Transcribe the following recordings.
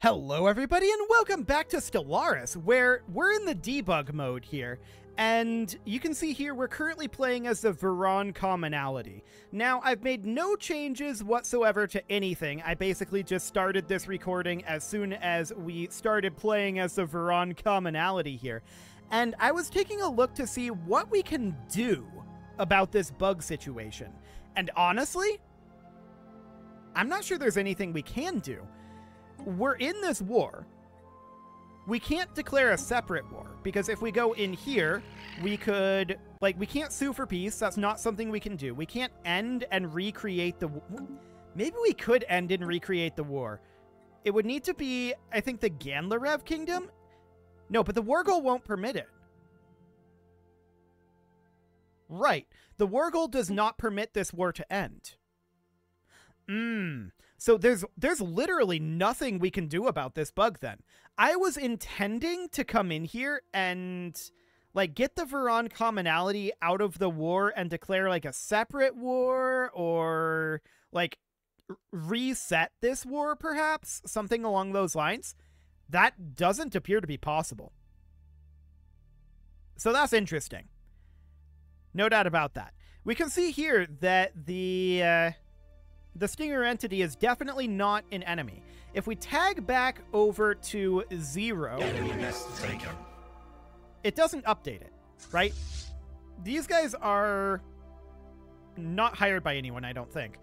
Hello everybody and welcome back to Stellaris, where we're in the debug mode here. And you can see here we're currently playing as the Veron commonality. Now, I've made no changes whatsoever to anything. I basically just started this recording as soon as we started playing as the Veron commonality here. And I was taking a look to see what we can do about this bug situation. And honestly, I'm not sure there's anything we can do. We're in this war. We can't declare a separate war, because if we go in here, we could, we can't sue for peace. That's not something we can do. We can't end and recreate the... Maybe we could end and recreate the war. It would need to be, I think, the Ganlarev kingdom? No, but the war goal won't permit it. Right. The war goal does not permit this war to end. So there's literally nothing we can do about this bug then. I was intending to come in here and get the Veron commonality out of the war and declare a separate war, or reset this war perhaps, something along those lines. That doesn't appear to be possible. So that's interesting. No doubt about that. We can see here that the Stinger entity is definitely not an enemy. If we tag back over to 0, it doesn't update it, right? These guys are not hired by anyone, I don't think.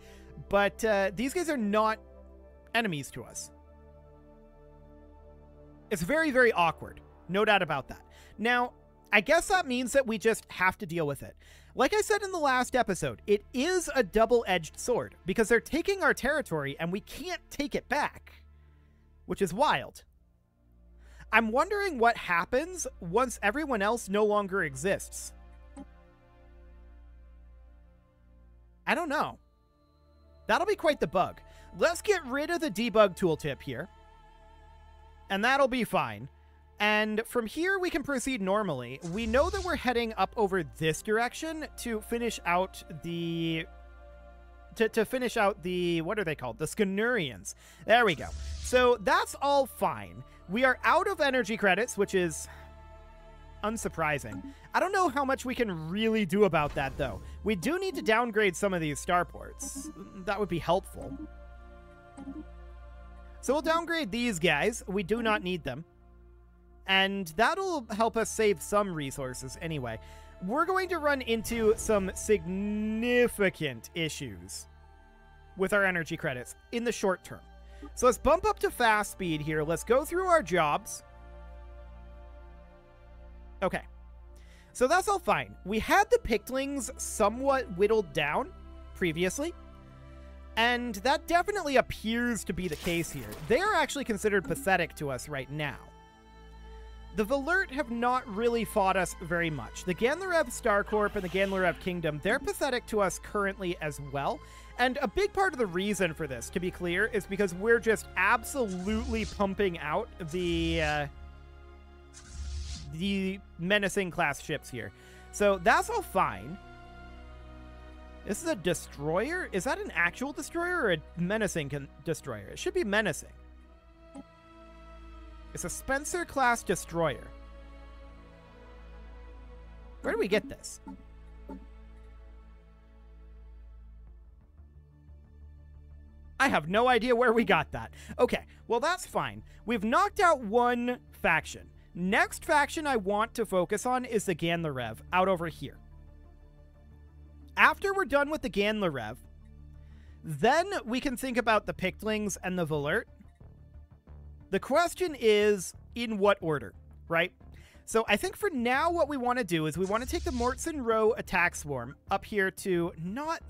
But these guys are not enemies to us. It's very, very awkward. No doubt about that. Now, I guess that means that we just have to deal with it. Like I said in the last episode, it is a double-edged sword, because they're taking our territory and we can't take it back, which is wild. I'm wondering what happens once everyone else no longer exists. I don't know. That'll be quite the bug. Let's get rid of the debug tooltip here, and that'll be fine. And from here, we can proceed normally. We know that we're heading up over this direction to finish out the... To finish out the... What are they called? The Scanurians. There we go. So that's all fine. We are out of energy credits, which is unsurprising. I don't know how much we can really do about that, though. We do need to downgrade some of these starports. That would be helpful. So we'll downgrade these guys. We do not need them. And that'll help us save some resources anyway. We're going to run into some significant issues with our energy credits in the short term. So let's bump up to fast speed here. Let's go through our jobs. Okay. So that's all fine. We had the Pictlings somewhat whittled down previously, and that definitely appears to be the case here. They are actually considered pathetic to us right now. The Valert have not really fought us very much. The Ganlarev Star Corp and the Ganlarev Kingdom, they're pathetic to us currently as well. And a big part of the reason for this, to be clear, is because we're just absolutely pumping out the menacing class ships here. So that's all fine. This is a destroyer? Is that an actual destroyer or a menacing destroyer? It should be menacing. It's a Spencer-class destroyer. Where do we get this? I have no idea where we got that. Okay, well that's fine. We've knocked out one faction. Next faction I want to focus on is the Ganlarev, out over here. After we're done with the Ganlarev, then we can think about the Pictlings and the Valert. The question is, in what order, right? So I think for now what we want to do is we want to take the Mortson Row attack swarm up here to not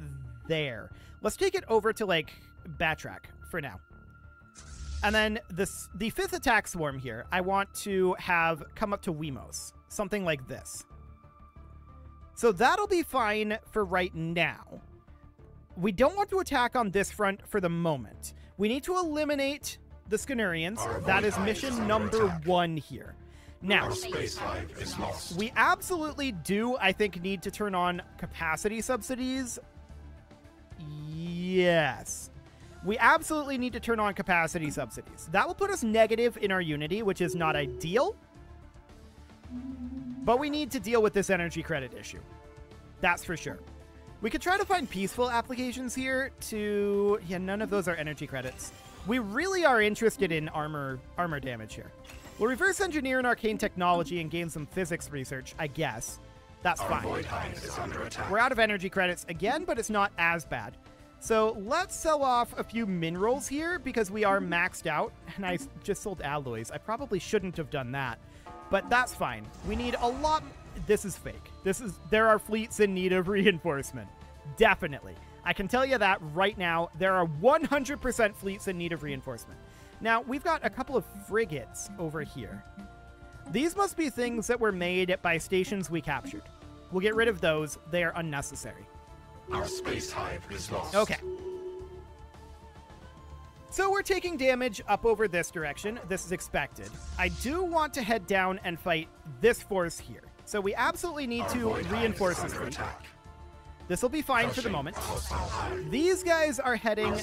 there. Let's take it over to, Batrac for now. And then the 5th attack swarm here, I want to have come up to Wemos. Something like this. So that'll be fine for right now. We don't want to attack on this front for the moment. We need to eliminate the Scanurians. That is mission number 1 here. Now, we absolutely do, I think, need to turn on capacity subsidies. Yes. We absolutely need to turn on capacity subsidies. That will put us negative in our unity, which is not ideal. But we need to deal with this energy credit issue. That's for sure. We could try to find peaceful applications here to... Yeah, none of those are energy credits. We really are interested in armor damage here. We'll reverse engineer an arcane technology and gain some physics research, I guess. That's fine. We're out of energy credits again, but it's not as bad. So let's sell off a few minerals here because we are maxed out. And I just sold alloys. I probably shouldn't have done that. But that's fine. We need a lot... This is fake. There are fleets in need of reinforcement. Definitely. I can tell you that right now. There are 100% fleets in need of reinforcement. Now, we've got a couple of frigates over here. These must be things that were made by stations we captured. We'll get rid of those. They are unnecessary. Our space hive is lost. Okay. So we're taking damage up over this direction. This is expected. I do want to head down and fight this force here. So we absolutely need to reinforce this fleet. This will be fine for the moment. These guys are heading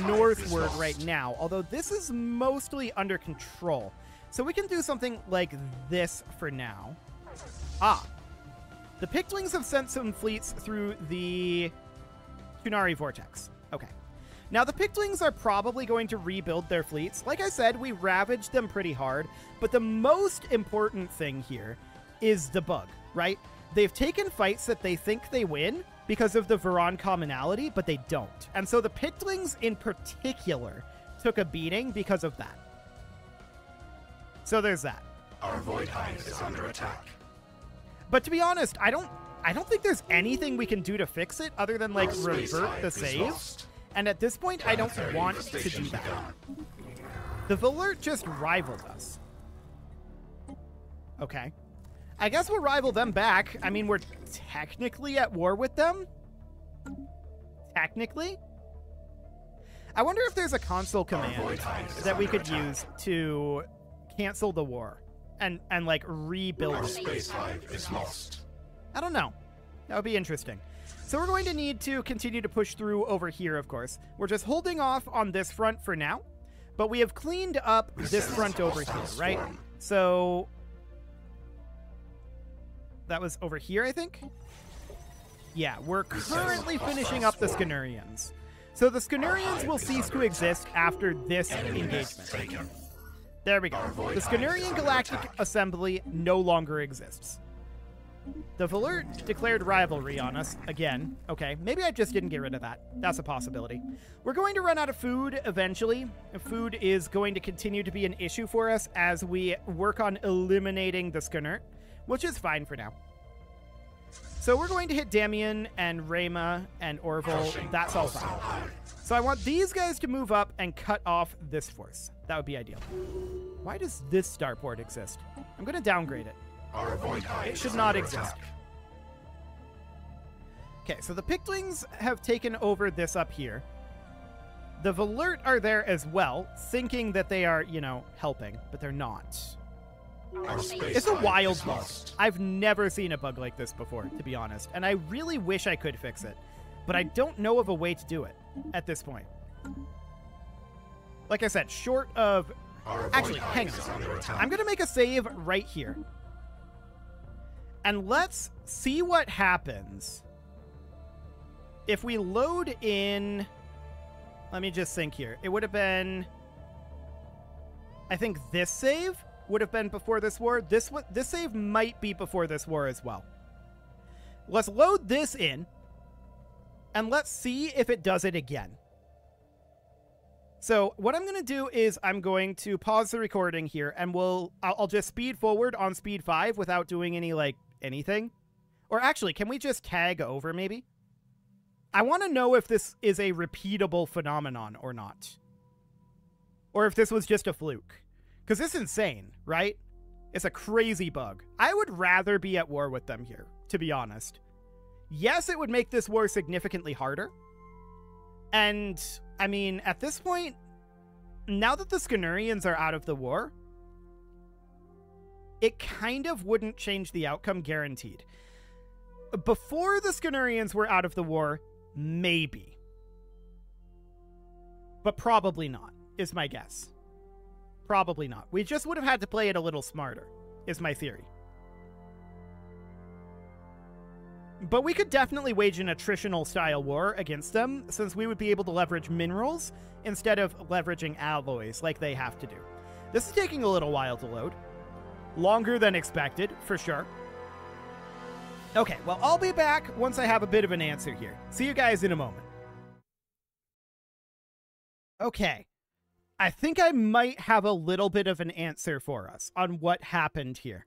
northward right now, although this is mostly under control. So we can do something like this for now. Ah. The Pictlings have sent some fleets through the Tunari Vortex. Okay. Now, the Pictlings are probably going to rebuild their fleets. Like I said, we ravaged them pretty hard, but the most important thing here is the bug, right? They've taken fights that they think they win because of the Veron commonality, but they don't. And so the Pictlings in particular took a beating because of that. So there's that. Our void hive is under attack. But to be honest, I don't think there's anything we can do to fix it other than like revert the save. And at this point, I don't want to do that. The Valert just rivaled us. Okay. I guess we'll rival them back. I mean, we're technically at war with them. Technically. I wonder if there's a console command that we could use to cancel the war and like rebuild Our it. space hive is lost. I don't know. That would be interesting. So we're going to need to continue to push through over here, of course. We're just holding off on this front for now, but we have cleaned up this front over here, right? So that was over here, I think? Yeah, we're currently finishing up the Scanurians. So the Scanurians will cease to exist after this engagement. There we go. The Scanurian Galactic Assembly no longer exists. The Valert declared rivalry on us again. Okay, maybe I just didn't get rid of that. That's a possibility. We're going to run out of food eventually. Food is going to continue to be an issue for us as we work on eliminating the Scanner, which is fine for now. So we're going to hit Damian and Rayma and Orville. That's all fine. So I want these guys to move up and cut off this force. That would be ideal. Why does this starport exist? I'm going to downgrade it. Our void hive It should is not under exist. attack. Okay, so the Pictlings have taken over this up here. The Valert are there as well, thinking that they are, you know, helping, but they're not. Our space It's a hive wild is bug. lost. I've never seen a bug like this before, to be honest, and I really wish I could fix it, but I don't know of a way to do it at this point. Like I said, short of... Our void Actually, hive hang is on. under attack. I'm going to make a save right here. And let's see what happens if we load in... Let me just think here. It would have been... I think this save would have been before this war. This save might be before this war as well. Let's load this in, and let's see if it does it again. So what I'm going to do is I'm going to pause the recording here, and I'll just speed forward on speed 5 without doing anything. Or actually, can we just tag over maybe? I want to know if this is a repeatable phenomenon or not. Or if this was just a fluke. Because it's insane, right? It's a crazy bug. I would rather be at war with them here, to be honest. Yes, it would make this war significantly harder. And, I mean, at this point, now that the Scanurians are out of the war, it kind of wouldn't change the outcome guaranteed. Before the Scanurians were out of the war, maybe. But probably not, is my guess. Probably not. We just would have had to play it a little smarter, is my theory. But we could definitely wage an attritional style war against them, since we would be able to leverage minerals instead of leveraging alloys like they have to do. This is taking a little while to load. Longer than expected, for sure. Okay, well, I'll be back once I have a bit of an answer here. See you guys in a moment. Okay. I think I might have a little bit of an answer for us on what happened here.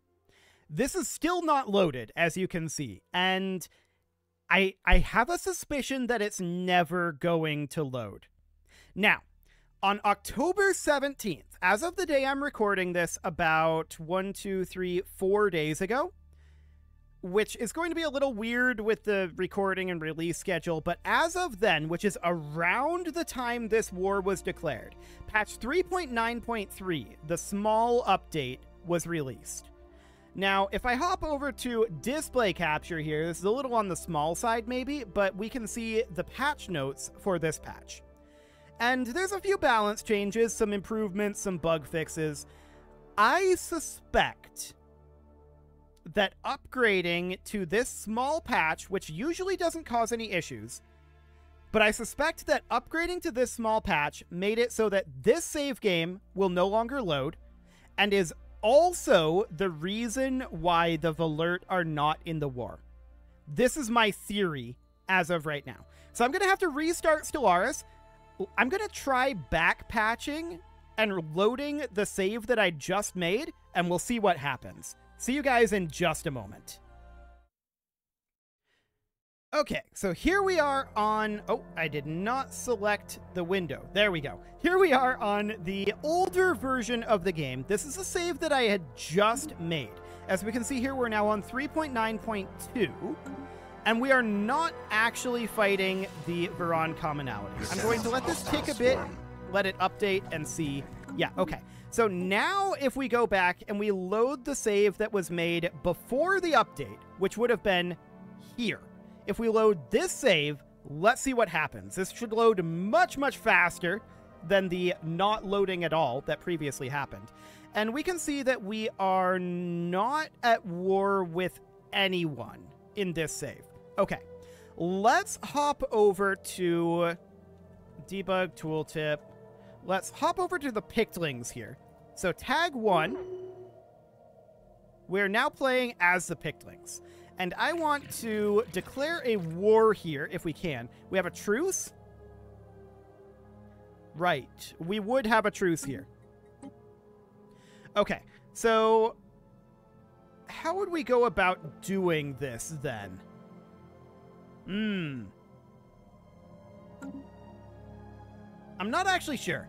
This is still not loaded, as you can see, and I have a suspicion that it's never going to load. Now, on October 17th, as of the day I'm recording this, about 4 days ago, which is going to be a little weird with the recording and release schedule, but as of then, which is around the time this war was declared, patch 3.9.3, the small update, was released. Now, if I hop over to display capture here, this is a little on the small side maybe, but we can see the patch notes for this patch. And there's a few balance changes, some improvements, some bug fixes. I suspect that upgrading to this small patch, which usually doesn't cause any issues, but I suspect that upgrading to this small patch made it so that this save game will no longer load, and is also the reason why the Valert are not in the war. This is my theory as of right now. So I'm going to have to restart Stellaris. I'm going to try back patching and loading the save that I just made, and we'll see what happens. See you guys in just a moment. Okay, so here we are on... Oh, I did not select the window. There we go. Here we are on the older version of the game. This is a save that I had just made. As we can see here, we're now on 3.9.2, and we are not actually fighting the Veron commonality. I'm going to let this tick a bit, let it update, and see. Yeah, okay. So now if we go back and we load the save that was made before the update, which would have been here. If we load this save, let's see what happens. This should load much, much faster than the not loading at all that previously happened. And we can see that we are not at war with anyone in this save. Okay, let's hop over to debug tooltip. Let's hop over to the Pictlings here. So tag 1, we're now playing as the Pictlings. And I want to declare a war here, if we can. We have a truce? Right. We would have a truce here. Okay. So, how would we go about doing this, then? I'm not actually sure.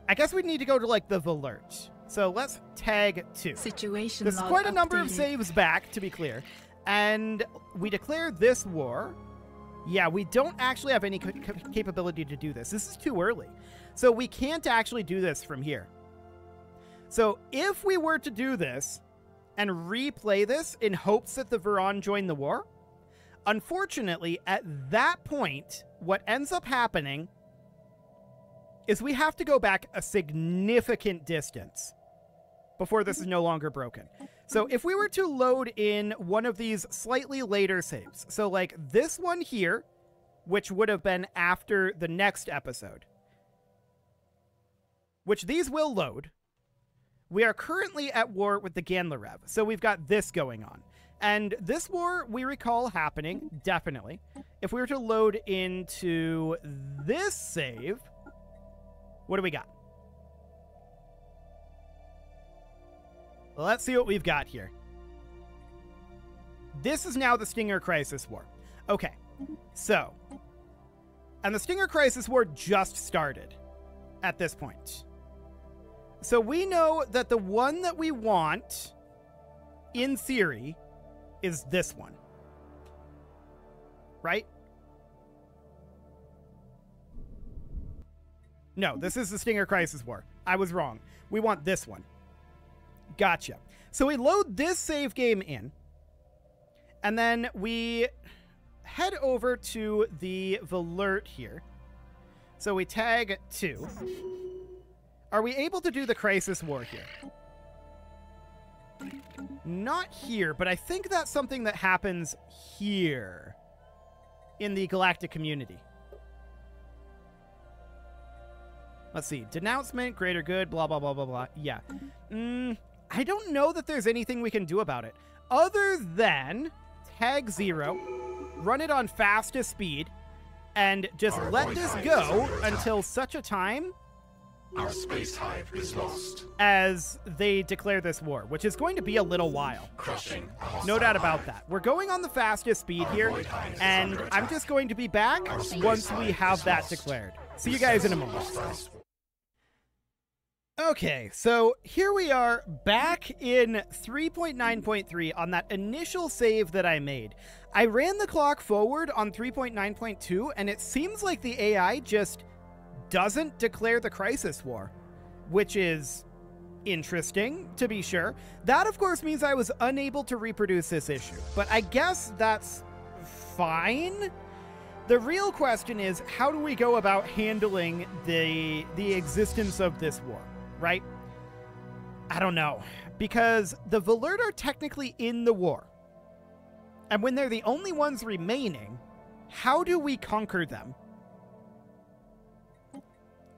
I guess we'd need to go to, like, the Valert. So let's tag 2. Situation There's quite a number of saves back, to be clear. And we declare this war. Yeah, we don't actually have any capability to do this. This is too early. So we can't actually do this from here. So if we were to do this and replay this in hopes that the Veron join the war, unfortunately, at that point, what ends up happening is we have to go back a significant distance before this is no longer broken. So if we were to load in one of these slightly later saves, so like this one here, which would have been after the next episode, which these will load, we are currently at war with the Ganlarev, so we've got this going on. And this war, we recall happening, definitely. If we were to load into this save, what do we got? Let's see what we've got here. This is now the Stinger Crisis War. Okay, so... And the Stinger Crisis War just started at this point. So we know that the one that we want, in theory, is this one. Right? No, this is the Stinger Crisis War. I was wrong. We want this one. Gotcha. So we load this save game in, and then we head over to the Valert here. So we tag 2. Are we able to do the Crisis War here? Not here, but I think that's something that happens here in the galactic community. Let's see. Denouncement, greater good, blah, blah, blah, blah, blah. Yeah. I don't know that there's anything we can do about it other than tag 0, run it on fastest speed, and just let this go until such a time Our space hive is lost. as they declare this war, which is going to be a little while. Crushing. a hostile No doubt about hive. that. We're going on the fastest speed here, and I'm just going to be back once we have that declared. See you guys in a moment. Okay, so here we are back in 3.9.3 on that initial save that I made. I ran the clock forward on 3.9.2, and it seems like the AI just doesn't declare the Crisis War, which is interesting, to be sure. That, of course, means I was unable to reproduce this issue, but I guess that's fine. The real question is, how do we go about handling the existence of this war, right? I don't know, because the Volert are technically in the war, and when they're the only ones remaining, how do we conquer them?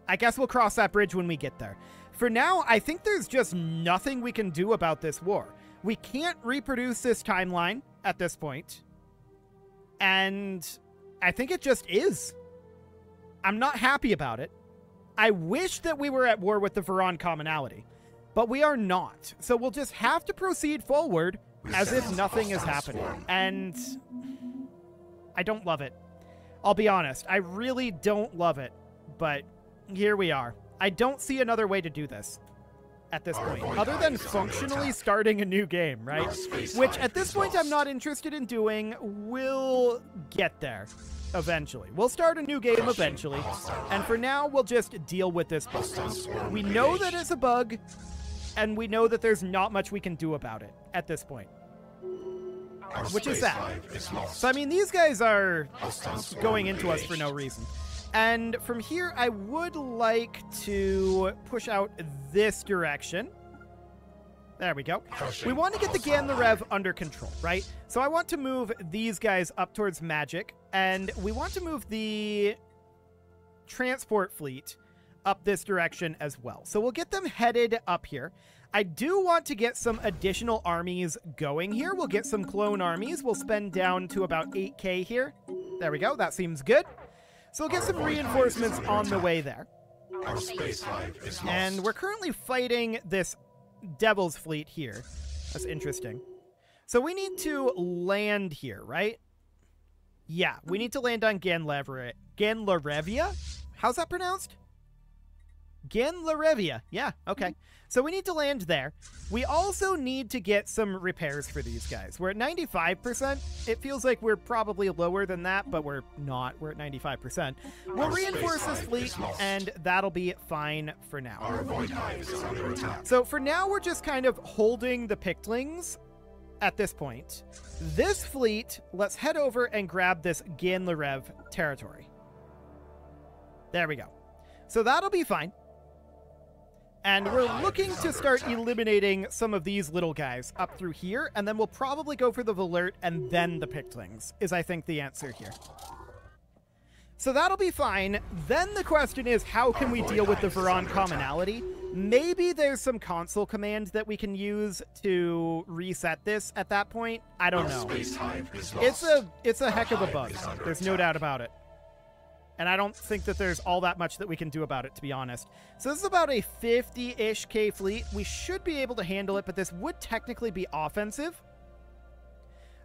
I guess we'll cross that bridge when we get there. For now, I think there's just nothing we can do about this war. We can't reproduce this timeline at this point, and I think it just is. I'm not happy about it. I wish that we were at war with the Veron commonality, but we are not. So we'll just have to proceed forward as if nothing is happening. And I don't love it. I'll be honest. I really don't love it, but here we are. I don't see another way to do this at this point, other than functionally starting a new game, right? Which at this point I'm not interested in doing. We'll get there eventually. We'll start a new game eventually, and for now we'll just deal with this bug. We know that it's a bug, and we know that there's not much we can do about it at this point, which is sad. So I mean, these guys are going into us for no reason. And from here, I would like to push out this direction. There we go. We want to get the Ganlarev under control, right? So I want to move these guys up towards Magic, and we want to move the transport fleet up this direction as well. So we'll get them headed up here. I do want to get some additional armies going here. We'll get some clone armies. We'll spend down to about 8K here. There we go. That seems good. So we'll get some reinforcements on the way there. Our space hive is lost. And we're currently fighting this Devil's fleet here. That's interesting. So we need to land here, right? Yeah, we need to land on Ganlarevia. How's that pronounced? Ganlarevia. Yeah, okay. So we need to land there. We also need to get some repairs for these guys. We're at 95%. It feels like we're probably lower than that, but we're not. We're at 95%. We'll reinforce this fleet, and that'll be fine for now. Our void hive is under attack. So for now, we're just kind of holding the Pictlings at this point. This fleet, let's head over and grab this Ganlarev territory. There we go. So that'll be fine. And we're looking to start eliminating some of these little guys up through here, and then we'll probably go for the Volert and then the Pictlings, is I think the answer here. So that'll be fine. Then the question is, how can we deal with the Veron commonality? Maybe there's some console command that we can use to reset this at that point. I don't know. Space hive is lost. It's a heck of a bug. There's no doubt about it. And I don't think that there's all that much that we can do about it, to be honest. So this is about a 50-ish K fleet. We should be able to handle it, but this would technically be offensive.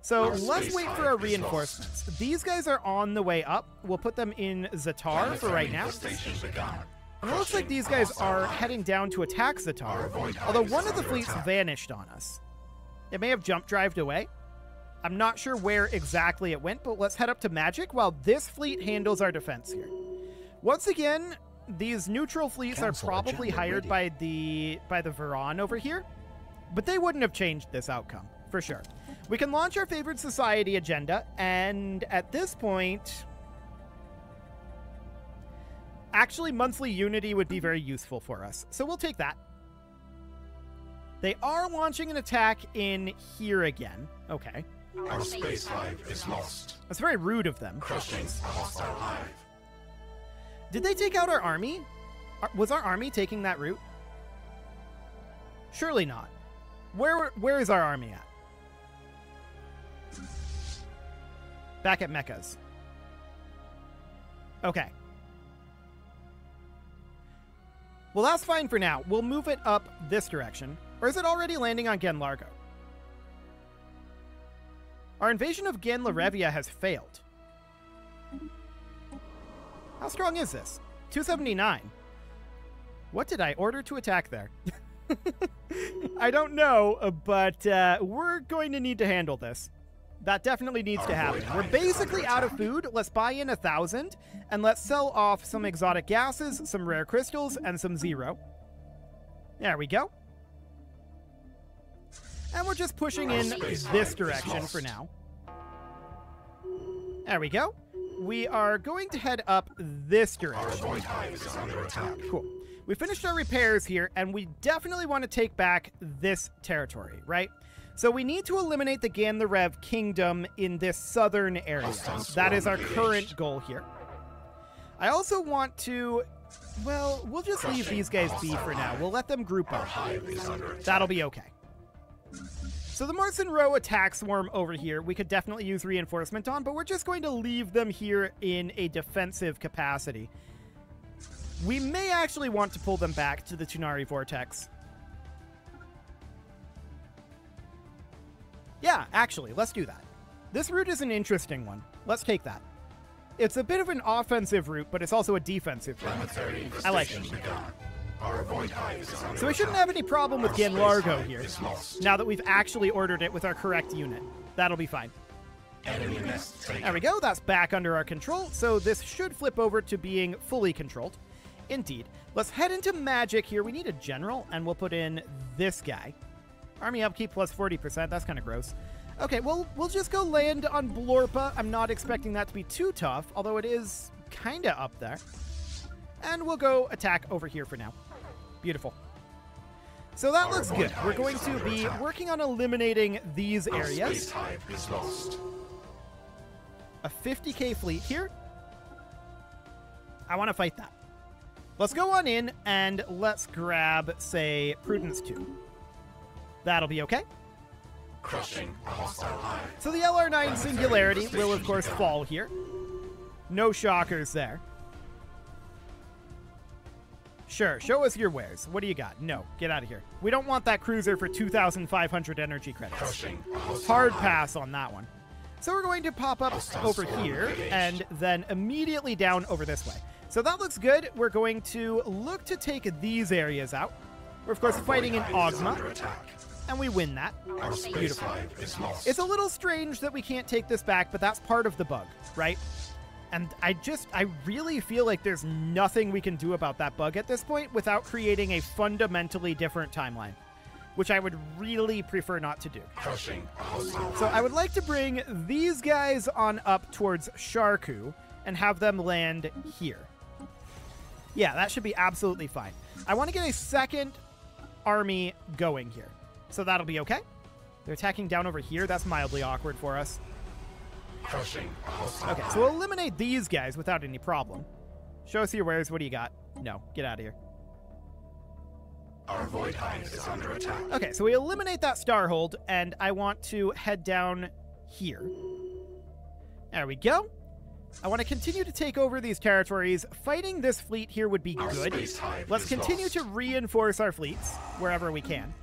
So let's wait for our reinforcements. These guys are on the way up. We'll put them in Zatar for right now. And it looks like these guys are heading down to attack Zatar, although one of the fleets vanished on us. It may have jump-drived away. I'm not sure where exactly it went, but let's head up to Magic while this fleet handles our defense here. Once again, these neutral fleets are probably hired by the Veron over here, but they wouldn't have changed this outcome, for sure. We can launch our favorite society agenda, and at this point, Actually, monthly unity would be very useful for us, so we'll take that. They are launching an attack in here again. Okay. Our space hive is lost. That's very rude of them. Crushing a hostile hive. Did they take out our army? Was our army taking that route? Surely not. Where is our army at? Back at Mechas. Okay. Well, that's fine for now. We'll move it up this direction. Or is it already landing on Gen Largo? Our invasion of Gen Larevia has failed. How strong is this? 279. What did I order to attack there? I don't know, but we're going to need to handle this. That definitely needs to happen. We're basically out of food. Let's buy in 1,000, and let's sell off some exotic gases, some rare crystals, and some zero. There we go. And we're just pushing in this direction for now. There we go. We are going to head up this direction. Cool. We finished our repairs here, and we definitely want to take back this territory, right? So we need to eliminate the Ganlarev kingdom in this southern area. That is our current goal here. I also want to... Well, we'll just leave these guys be for now. We'll let them group up. That'll be okay. So the Marson Row attack swarm over here, we could definitely use reinforcement on, but we're just going to leave them here in a defensive capacity. We may actually want to pull them back to the Tunari Vortex. Yeah, actually, let's do that. This route is an interesting one. Let's take that. It's a bit of an offensive route, but it's also a defensive route. I like it. So we shouldn't have any problem with Gen Largo here, now that we've actually ordered it with our correct unit. That'll be fine. There we go, that's back under our control, so this should flip over to being fully controlled. Indeed. Let's head into magic here. We need a general, and we'll put in this guy. Army upkeep plus 40%. That's kind of gross. Okay, well, we'll just go land on Blorpa. I'm not expecting that to be too tough, although it is kind of up there. And we'll go attack over here for now. Beautiful. So that looks good. We're going to be working on eliminating these areas. A 50k fleet here. I want to fight that. Let's go on in and let's grab, say, Prudence 2. That'll be okay. Crushing a hostile hive. So the LR9 Singularity will, of course, fall here. No shockers there. Sure, show us your wares. What do you got? No, get out of here. We don't want that cruiser for 2,500 energy credits. Hard pass on that one. So we're going to pop up over here and then immediately down over this way. So that looks good. We're going to look to take these areas out. We're, of course, fighting in Ogma, and we win that. Beautiful. It's a little strange that we can't take this back, but that's part of the bug, right? And I really feel like there's nothing we can do about that bug at this point without creating a fundamentally different timeline, which I would really prefer not to do. So I would like to bring these guys on up towards Sharku and have them land here. Yeah, that should be absolutely fine. I want to get a second army going here. So that'll be okay. They're attacking down over here. That's mildly awkward for us. Okay, so we'll eliminate these guys without any problem. Show us your wares. What do you got? No, get out of here. Our void hive is under attack. Okay, so we eliminate that Starhold, and I want to head down here. There we go. I want to continue to take over these territories. Fighting this fleet here would be good. Let's continue to reinforce our fleets wherever we can.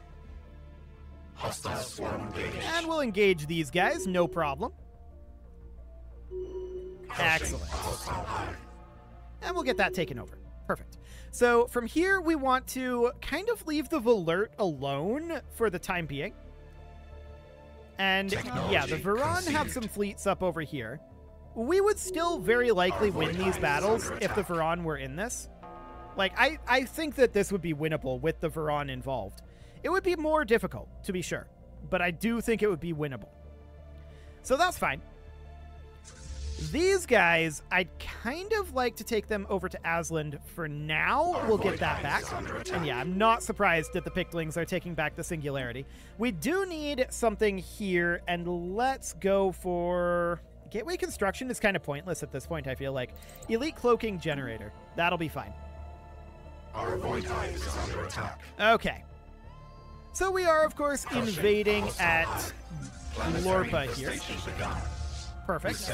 Hostile swarm engaged. And we'll engage these guys, no problem. Excellent. And we'll get that taken over. Perfect. So from here, we want to kind of leave the Volert alone for the time being. And yeah, the Varan have some fleets up over here. We would still very likely win these battles if the Varan were in this. Like, I think that this would be winnable with the Varan involved. It would be more difficult, to be sure, but I do think it would be winnable. So that's fine. These guys, I'd kind of like to take them over to Aslan for now. We'll get that back. And yeah, I'm not surprised that the Pictlings are taking back the Singularity. We do need something here, and let's go for... Gateway Construction is kind of pointless at this point, I feel like. Elite Cloaking Generator. That'll be fine. Our void hive is under attack. Okay. So we are, of course, invading at Lorpa here. Perfect.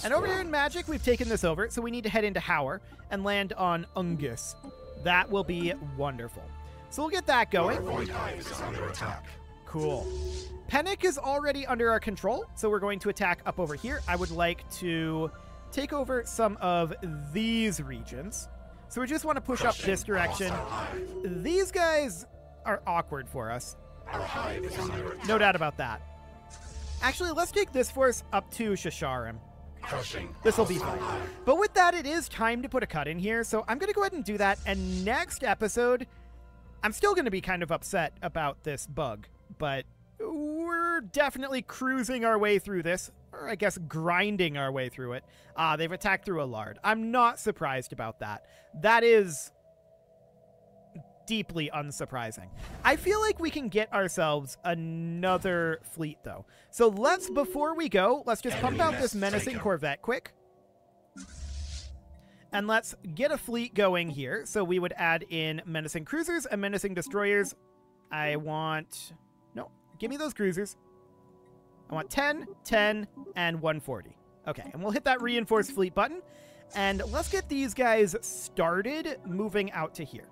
And over here in Magic, we've taken this over, so we need to head into Howard and land on Ungus. That will be wonderful. So we'll get that going. Our void hive is under attack. Cool. Pennick is already under our control, so we're going to attack up over here. I would like to take over some of these regions. So we just want to push up this direction. These guys are awkward for us. Our hive is under attack. No doubt about that. Actually, let's take this force up to Shasharim. This will be fine. But with that, it is time to put a cut in here, so I'm going to go ahead and do that. And next episode, I'm still going to be kind of upset about this bug, but we're definitely cruising our way through this, or I guess grinding our way through it. They've attacked through a Lard. I'm not surprised about that. That is deeply unsurprising. I feel like we can get ourselves another fleet, though. So let's, before we go, let's just pump out this menacing Corvette quick. And let's get a fleet going here. So we would add in menacing cruisers and menacing destroyers. I want... No, give me those cruisers. I want 10, 10, and 140. Okay, and we'll hit that reinforced fleet button. And let's get these guys started moving out to here.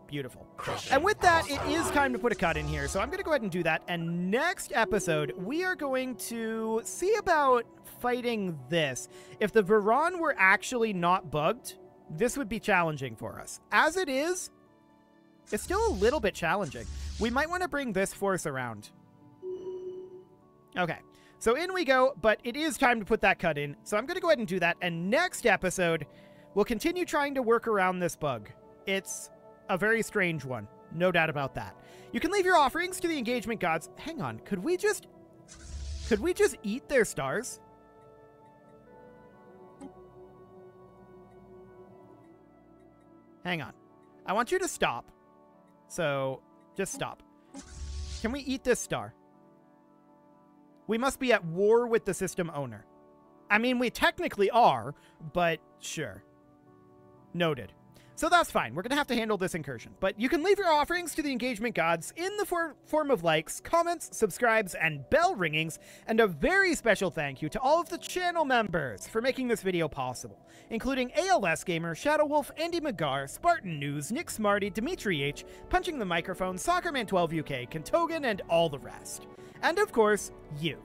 Beautiful. And with that, it is time to put a cut in here, so I'm going to go ahead and do that. And next episode, we are going to see about fighting this. If the Varan were actually not bugged, this would be challenging for us. As it is, it's still a little bit challenging. We might want to bring this force around. Okay, so in we go, but it is time to put that cut in, so I'm going to go ahead and do that. And next episode, we'll continue trying to work around this bug. It's a very strange one, no doubt about that. You can leave your offerings to the engagement gods. Hang on, could we just eat their stars? Hang on. I want you to stop. So, just stop. Can we eat this star? We must be at war with the system owner. I mean, we technically are, but sure. Noted. So that's fine. We're going to have to handle this incursion. But you can leave your offerings to the engagement gods in the form of likes, comments, subscribes, and bell ringings. And a very special thank you to all of the channel members for making this video possible, including ALS Gamer, Shadow Wolf, Andy McGar, Spartan News, Nick Smarty, Dimitri H, Punching the Microphone, Soccerman12 UK, Kentogan, and all the rest. And of course, you.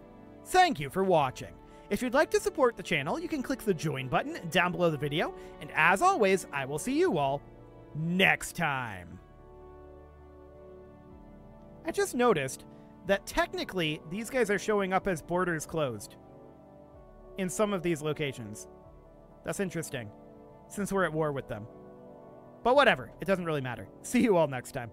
Thank you for watching. If you'd like to support the channel, you can click the join button down below the video, and as always, I will see you all next time. I just noticed that technically these guys are showing up as borders closed in some of these locations. That's interesting, since we're at war with them. But whatever, it doesn't really matter. See you all next time.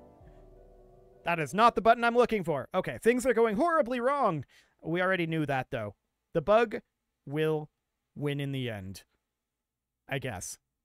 That is not the button I'm looking for. Okay, things are going horribly wrong. We already knew that, though. The bug will win in the end, I guess.